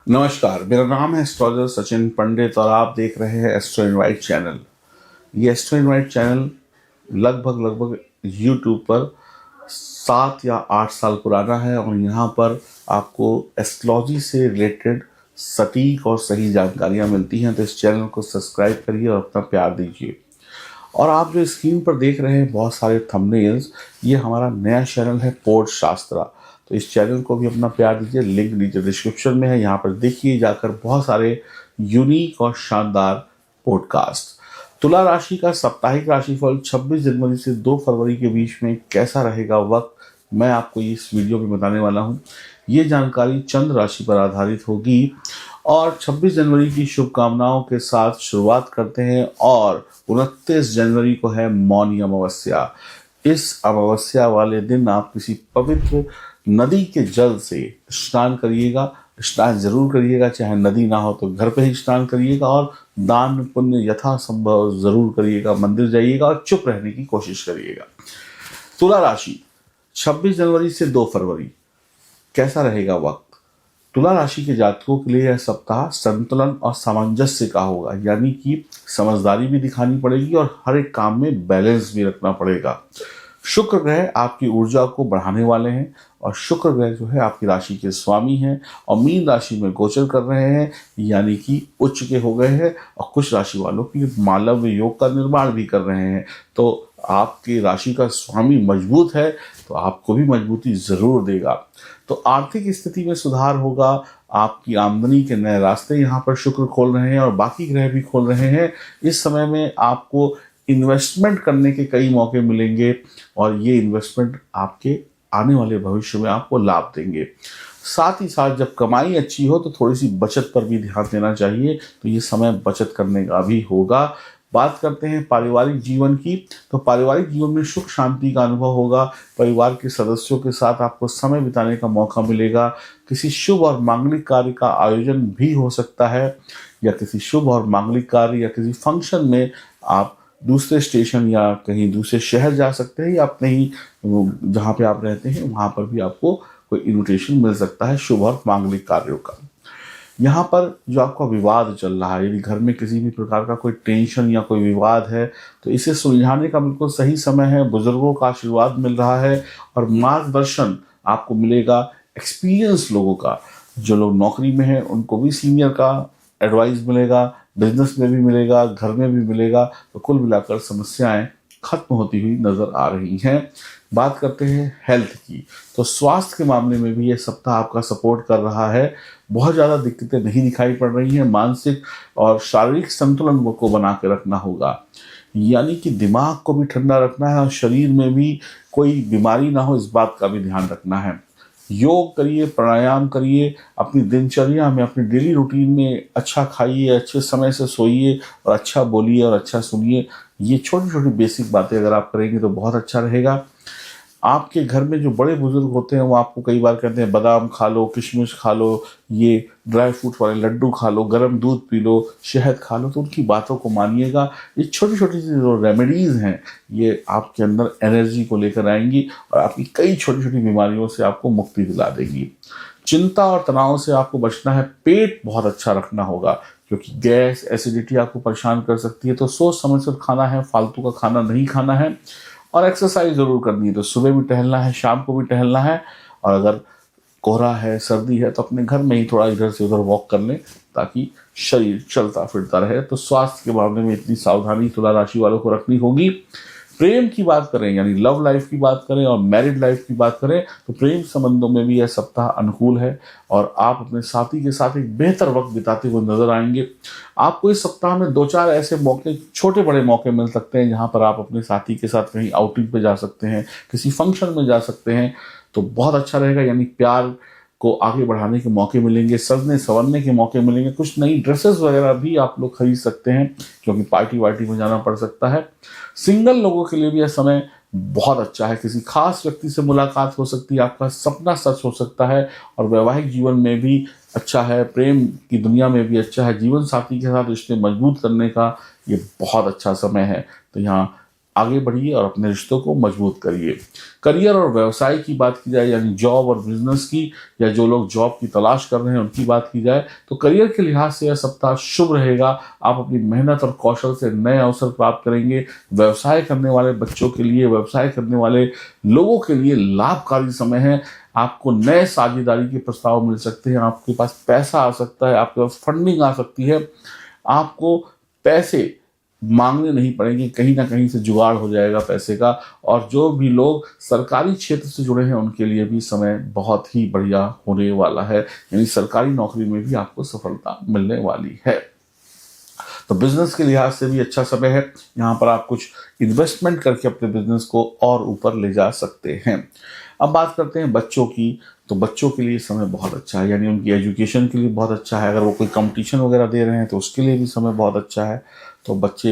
नमस्कार, मेरा नाम है एस्ट्रोलॉजर सचिन पंडित और आप देख रहे हैं एस्ट्रो इनवाइट चैनल। ये एस्ट्रो इनवाइट चैनल लगभग यूट्यूब पर 7 या 8 साल पुराना है और यहाँ पर आपको एस्ट्रोलॉजी से रिलेटेड सटीक और सही जानकारियाँ मिलती हैं। तो इस चैनल को सब्सक्राइब करिए और अपना प्यार दीजिए। और आप जो स्क्रीन पर देख रहे हैं बहुत सारे थंबनेल्स, ये हमारा नया चैनल है पोर्ट शास्त्रा। तो इस चैनल को भी अपना प्यार दीजिए, लिंक नीचे डिस्क्रिप्शन में है, यहाँ पर देखिए जाकर बहुत सारे यूनिक और शानदार पॉडकास्ट। तुला राशि का साप्ताहिक राशिफल 26 जनवरी से 2 फरवरी के बीच में कैसा रहेगा वक्त, मैं आपको इस वीडियो में बताने वाला हूँ। ये जानकारी चंद्र राशि पर आधारित होगी और 26 जनवरी की शुभकामनाओं के साथ शुरुआत करते हैं। और 29 जनवरी को है मौनी अमावस्या। इस अमावस्या वाले दिन आप किसी पवित्र नदी के जल से स्नान करिएगा। स्नान जरूर करिएगा, चाहे नदी ना हो तो घर पे ही स्नान करिएगा और दान पुण्य यथासंभव जरूर करिएगा। मंदिर जाइएगा और चुप रहने की कोशिश करिएगा। तुला राशि 26 जनवरी से 2 फरवरी कैसा रहेगा वक्त। तुला राशि के जातकों के लिए यह सप्ताह संतुलन और सामंजस्य का होगा, यानी कि समझदारी भी दिखानी पड़ेगी और हर एक काम में बैलेंस भी रखना पड़ेगा। शुक्र ग्रह आपकी ऊर्जा को बढ़ाने वाले हैं और शुक्र ग्रह जो है आपकी राशि के स्वामी हैं और मीन राशि में गोचर कर रहे हैं, यानी कि उच्च के हो गए हैं और कुछ राशि वालों की मालव्य योग का निर्माण भी कर रहे हैं। तो आपकी राशि का स्वामी मजबूत है तो आपको भी मजबूती जरूर देगा। तो आर्थिक स्थिति में सुधार होगा, आपकी आमदनी के नए रास्ते यहाँ पर शुक्र खोल रहे हैं और बाकी ग्रह भी खोल रहे हैं। इस समय में आपको इन्वेस्टमेंट करने के कई मौके मिलेंगे और ये इन्वेस्टमेंट आपके आने वाले भविष्य में आपको लाभ देंगे। साथ ही साथ जब कमाई अच्छी हो तो थोड़ी सी बचत पर भी ध्यान देना चाहिए, तो ये समय बचत करने का भी होगा। बात करते हैं पारिवारिक जीवन की, तो पारिवारिक जीवन में सुख शांति का अनुभव होगा। परिवार के सदस्यों के साथ आपको समय बिताने का मौका मिलेगा। किसी शुभ और मांगलिक कार्य का आयोजन भी हो सकता है या किसी शुभ और मांगलिक कार्य या किसी फंक्शन में आप दूसरे स्टेशन या कहीं दूसरे शहर जा सकते हैं या अपने ही जहाँ पे आप रहते हैं वहाँ पर भी आपको कोई इन्विटेशन मिल सकता है शुभ और मांगलिक कार्यों का। यहाँ पर जो आपका विवाद चल रहा है, यदि घर में किसी भी प्रकार का कोई टेंशन या कोई विवाद है तो इसे सुलझाने का बिल्कुल सही समय है। बुजुर्गों का आशीर्वाद मिल रहा है और मार्गदर्शन आपको मिलेगा एक्सपीरियंस लोगों का। जो लोग नौकरी में हैं उनको भी सीनियर का एडवाइस मिलेगा, बिजनेस में भी मिलेगा, घर में भी मिलेगा। तो कुल मिलाकर समस्याएं खत्म होती हुई नजर आ रही हैं। बात करते हैं हेल्थ की, तो स्वास्थ्य के मामले में भी ये सप्ताह आपका सपोर्ट कर रहा है। बहुत ज़्यादा दिक्कतें नहीं दिखाई पड़ रही हैं। मानसिक और शारीरिक संतुलन को बना के रखना होगा, यानी कि दिमाग को भी ठंडा रखना है और शरीर में भी कोई बीमारी ना हो, इस बात का भी ध्यान रखना है। योग करिए, प्राणायाम करिए, अपनी दिनचर्या में अपनी डेली रूटीन में अच्छा खाइए, अच्छे समय से सोइए और अच्छा बोलिए और अच्छा सुनिए। ये छोटी छोटी बेसिक बातें अगर आप करेंगे तो बहुत अच्छा रहेगा। आपके घर में जो बड़े बुजुर्ग होते हैं वो आपको कई बार कहते हैं बादाम खा लो, किशमिश खा लो, ये ड्राई फ्रूट वाले लड्डू खा लो, गर्म दूध पी लो, शहद खा लो, तो उनकी बातों को मानिएगा। ये छोटी छोटी सी जो रेमेडीज़ हैं ये आपके अंदर एनर्जी को लेकर आएंगी और आपकी कई छोटी छोटी बीमारियों से आपको मुक्ति दिला देंगी। चिंता और तनाव से आपको बचना है। पेट बहुत अच्छा रखना होगा क्योंकि गैस एसिडिटी आपको परेशान कर सकती है। तो सोच समझ कर खाना है, फालतू का खाना नहीं खाना है और एक्सरसाइज जरूर करनी है। तो सुबह भी टहलना है, शाम को भी टहलना है और अगर कोहरा है, सर्दी है तो अपने घर में ही थोड़ा इधर से उधर वॉक कर लें ताकि शरीर चलता फिरता रहे। तो स्वास्थ्य के मामले में इतनी सावधानी तुला राशि वालों को रखनी होगी। प्रेम की बात करें यानी लव लाइफ की बात करें और मैरिड लाइफ की बात करें तो प्रेम संबंधों में भी यह सप्ताह अनुकूल है और आप अपने साथी के साथ एक बेहतर वक्त बिताते हुए नजर आएंगे। आपको इस सप्ताह में 2-4 ऐसे मौके, छोटे बड़े मौके मिल सकते हैं जहां पर आप अपने साथी के साथ कहीं आउटिंग पे जा सकते हैं, किसी फंक्शन में जा सकते हैं, तो बहुत अच्छा रहेगा। यानी प्यार को आगे बढ़ाने के मौके मिलेंगे, सजने संवरने के मौके मिलेंगे, कुछ नई ड्रेसेस वगैरह भी आप लोग खरीद सकते हैं क्योंकि पार्टी वार्टी में जाना पड़ सकता है। सिंगल लोगों के लिए भी यह समय बहुत अच्छा है। किसी खास व्यक्ति से मुलाकात हो सकती है, आपका सपना सच हो सकता है और वैवाहिक जीवन में भी अच्छा है, प्रेम की दुनिया में भी अच्छा है। जीवन साथी के साथ रिश्ते मजबूत करने का ये बहुत अच्छा समय है। तो यहाँ आगे बढ़िए और अपने रिश्तों को मजबूत करिए। करियर और व्यवसाय की बात की जाए, यानी जॉब और बिजनेस की, या जो लोग जॉब की तलाश कर रहे हैं उनकी बात की जाए, तो करियर के लिहाज से यह सप्ताह शुभ रहेगा। आप अपनी मेहनत और कौशल से नए अवसर प्राप्त करेंगे। व्यवसाय करने वाले बच्चों के लिए, व्यवसाय करने वाले लोगों के लिए लाभकारी समय है। आपको नए साझेदारी के प्रस्ताव मिल सकते हैं, आपके पास पैसा आ सकता है, आपके पास फंडिंग आ सकती है, आपको पैसे मांगने नहीं पड़ेंगे, कहीं ना कहीं से जुगाड़ हो जाएगा पैसे का। और जो भी लोग सरकारी क्षेत्र से जुड़े हैं उनके लिए भी समय बहुत ही बढ़िया होने वाला है, यानी सरकारी नौकरी में भी आपको सफलता मिलने वाली है। तो बिजनेस के लिहाज से भी अच्छा समय है। यहाँ पर आप कुछ इन्वेस्टमेंट करके अपने बिजनेस को और ऊपर ले जा सकते हैं। अब बात करते हैं बच्चों की, तो बच्चों के लिए समय बहुत अच्छा है, यानी उनकी एजुकेशन के लिए बहुत अच्छा है। अगर वो कोई कंपटीशन वगैरह दे रहे हैं तो उसके लिए भी समय बहुत अच्छा है। तो बच्चे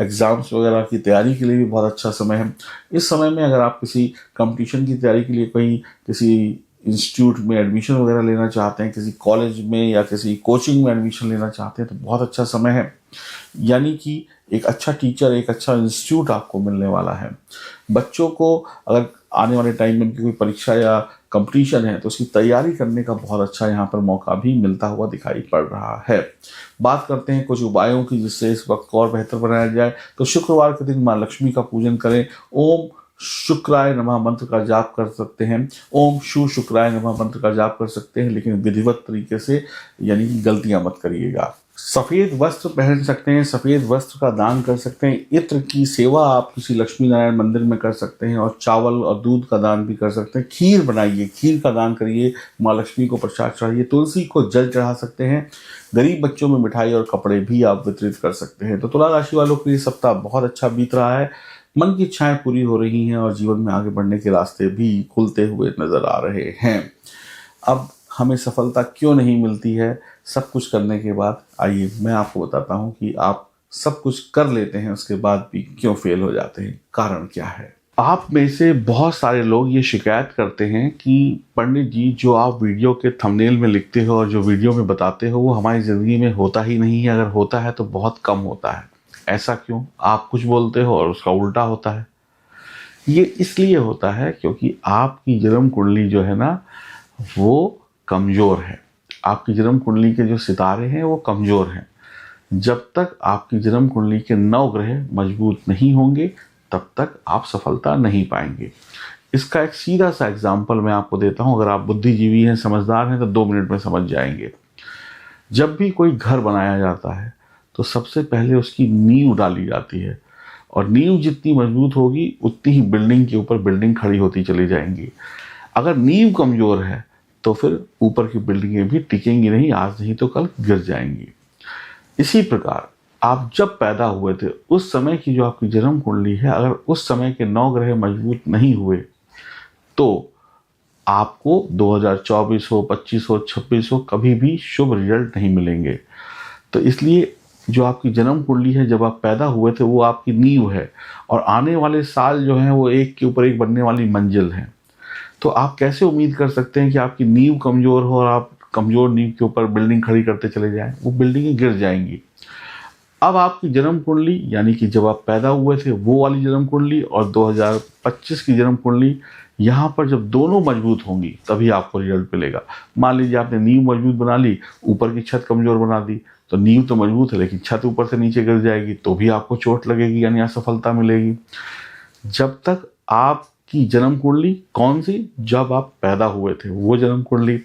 एग्ज़ाम्स वगैरह की तैयारी के लिए भी बहुत अच्छा समय है। इस समय में अगर आप किसी कंपटीशन की तैयारी के लिए कहीं किसी इंस्टीट्यूट में एडमिशन वगैरह लेना चाहते हैं, किसी कॉलेज में या किसी कोचिंग में एडमिशन लेना चाहते हैं, तो बहुत अच्छा समय है। यानी कि एक अच्छा टीचर, एक अच्छा इंस्टीट्यूट आपको मिलने वाला है। बच्चों को अगर आने वाले टाइम में उनकी कोई परीक्षा या कंपटीशन है तो उसकी तैयारी करने का बहुत अच्छा यहाँ पर मौका भी मिलता हुआ दिखाई पड़ रहा है। बात करते हैं कुछ उपायों की जिससे इस वक्त को और बेहतर बनाया जाए। तो शुक्रवार के दिन माँ लक्ष्मी का पूजन करें। ओम शुक्राय नमः मंत्र का जाप कर सकते हैं। ओम शु शुक्राय नमः मंत्र का जाप कर सकते हैं, लेकिन विधिवत तरीके से, यानी कि गलतियां मत करिएगा। सफेद वस्त्र पहन सकते हैं, सफेद वस्त्र का दान कर सकते हैं। इत्र की सेवा आप किसी लक्ष्मी नारायण मंदिर में कर सकते हैं, और चावल और दूध का दान भी कर सकते हैं। खीर बनाइए, खीर का दान करिए, माँ लक्ष्मी को प्रसाद चढ़ाइए। तुलसी को जल चढ़ा सकते हैं। गरीब बच्चों में मिठाई और कपड़े भी आप वितरित कर सकते हैं। तो तुला राशि वालों के लिए सप्ताह बहुत अच्छा बीत रहा है। मन की इच्छाएं पूरी हो रही हैं और जीवन में आगे बढ़ने के रास्ते भी खुलते हुए नजर आ रहे हैं। अब हमें सफलता क्यों नहीं मिलती है सब कुछ करने के बाद? आइए मैं आपको बताता हूं कि आप सब कुछ कर लेते हैं उसके बाद भी क्यों फेल हो जाते हैं, कारण क्या है। आप में से बहुत सारे लोग ये शिकायत करते हैं कि पंडित जी, जो आप वीडियो के थंबनेल में लिखते हो और जो वीडियो में बताते हो वो हमारी ज़िंदगी में होता ही नहीं है, अगर होता है तो बहुत कम होता है। ऐसा क्यों? आप कुछ बोलते हो और उसका उल्टा होता है। ये इसलिए होता है क्योंकि आपकी जन्म कुंडली जो है ना, वो कमज़ोर है। आपकी जन्म कुंडली के जो सितारे हैं वो कमज़ोर हैं। जब तक आपकी जन्म कुंडली के 9 ग्रह मजबूत नहीं होंगे तब तक आप सफलता नहीं पाएंगे। इसका एक सीधा सा एग्जाम्पल मैं आपको देता हूँ। अगर आप बुद्धिजीवी हैं, समझदार हैं, तो 2 मिनट में समझ जाएंगे। जब भी कोई घर बनाया जाता है तो सबसे पहले उसकी नींव डाली जाती है, और नींव जितनी मजबूत होगी उतनी ही बिल्डिंग के ऊपर बिल्डिंग खड़ी होती चली जाएंगी। अगर नींव कमज़ोर है तो फिर ऊपर की बिल्डिंगें भी टिकेंगी नहीं, आज नहीं तो कल गिर जाएंगी। इसी प्रकार आप जब पैदा हुए थे उस समय की जो आपकी जन्म कुंडली है, अगर उस समय के 9 ग्रह मजबूत नहीं हुए तो आपको 2024 हो, 25 हो, 26 हो, कभी भी शुभ रिजल्ट नहीं मिलेंगे। तो इसलिए जो आपकी जन्म कुंडली है, जब आप पैदा हुए थे, वो आपकी नींव है, और आने वाले साल जो हैं वो एक के ऊपर एक बनने वाली मंजिल हैं। तो आप कैसे उम्मीद कर सकते हैं कि आपकी नींव कमज़ोर हो और आप कमज़ोर नींव के ऊपर बिल्डिंग खड़ी करते चले जाएं? वो बिल्डिंगें गिर जाएंगी। अब आपकी जन्म कुंडली, यानी कि जब आप पैदा हुए थे वो वाली जन्म कुंडली, और 2025 की जन्म कुंडली, यहाँ पर जब दोनों मजबूत होंगी तभी आपको रिजल्ट मिलेगा। मान लीजिए आपने नींव मजबूत बना ली, ऊपर की छत कमज़ोर बना दी, तो नींव तो मजबूत है लेकिन छत ऊपर से नीचे गिर जाएगी तो भी आपको चोट लगेगी, यानी असफलता मिलेगी। जब तक आपकी जन्म कुंडली कौन सी, जब आप पैदा हुए थे वो जन्म कुंडली,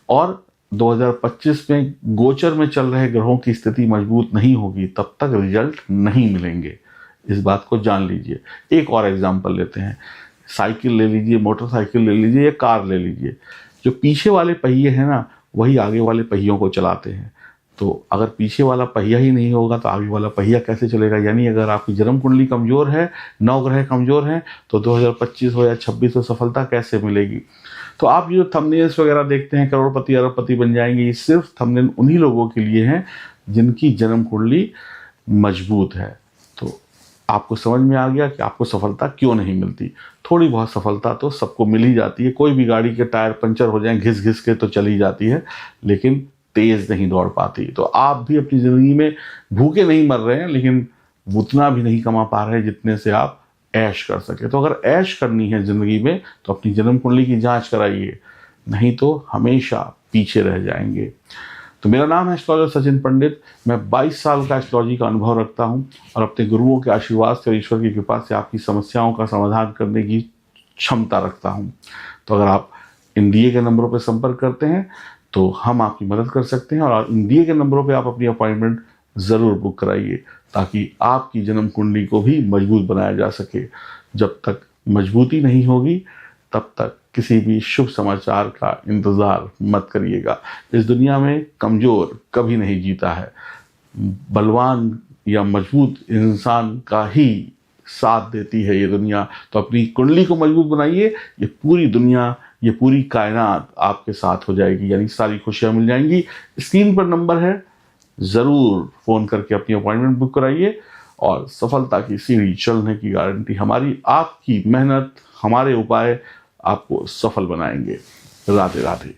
और 2025 में गोचर में चल रहे ग्रहों की स्थिति मजबूत नहीं होगी, तब तक रिजल्ट नहीं मिलेंगे। इस बात को जान लीजिए। एक और एग्जांपल लेते हैं। साइकिल ले लीजिए, मोटरसाइकिल ले लीजिए या कार ले लीजिए। जो पीछे वाले पहिए हैं ना, वही आगे वाले पहियों को चलाते हैं। तो अगर पीछे वाला पहिया ही नहीं होगा तो आगे वाला पहिया कैसे चलेगा? यानी अगर आपकी जन्म कुंडली कमज़ोर है, 9 ग्रह कमज़ोर हैं, तो 2025 हो या 26 हो सफलता कैसे मिलेगी? तो आप जो थंबनेल्स वगैरह देखते हैं, करोड़पति अरबपति बन जाएंगे, ये सिर्फ थंबनेल उन्हीं लोगों के लिए हैं जिनकी जन्म कुंडली मजबूत है। तो आपको समझ में आ गया कि आपको सफलता क्यों नहीं मिलती। थोड़ी बहुत सफलता तो सबको मिल ही जाती है। कोई भी गाड़ी के टायर पंचर हो जाए घिस घिस के तो चली जाती है, लेकिन तेज नहीं दौड़ पाती। तो आप भी अपनी ज़िंदगी में भूखे नहीं मर रहे हैं, लेकिन उतना भी नहीं कमा पा रहे हैं जितने से आप ऐश कर सके। तो अगर ऐश करनी है ज़िंदगी में तो अपनी जन्म कुंडली की जांच कराइए, नहीं तो हमेशा पीछे रह जाएंगे। तो मेरा नाम है एस्ट्रोलॉजर सचिन पंडित। मैं 22 साल का एस्ट्रोलॉजी का अनुभव रखता हूं और अपने गुरुओं के आशीर्वाद से और ईश्वर की कृपा से आपकी समस्याओं का समाधान करने की क्षमता रखता हूं। तो अगर आप इन दिए के नंबरों पर संपर्क करते हैं तो हम आपकी मदद कर सकते हैं, और इन दिए के नंबरों पर आप अपनी अपॉइंटमेंट ज़रूर बुक कराइए ताकि आपकी जन्म कुंडली को भी मजबूत बनाया जा सके। जब तक मजबूती नहीं होगी तब तक किसी भी शुभ समाचार का इंतज़ार मत करिएगा। इस दुनिया में कमज़ोर कभी नहीं जीता है, बलवान या मजबूत इंसान का ही साथ देती है ये दुनिया। तो अपनी कुंडली को मजबूत बनाइए, ये पूरी दुनिया, ये पूरी कायनात आपके साथ हो जाएगी, यानी सारी खुशियाँ मिल जाएंगी। स्क्रीन पर नंबर है, ज़रूर फ़ोन करके अपनी अपॉइंटमेंट बुक कराइए और सफलता की सीढ़ी चलने की गारंटी हमारी। आपकी मेहनत, हमारे उपाय आपको सफल बनाएंगे। राधे राधे।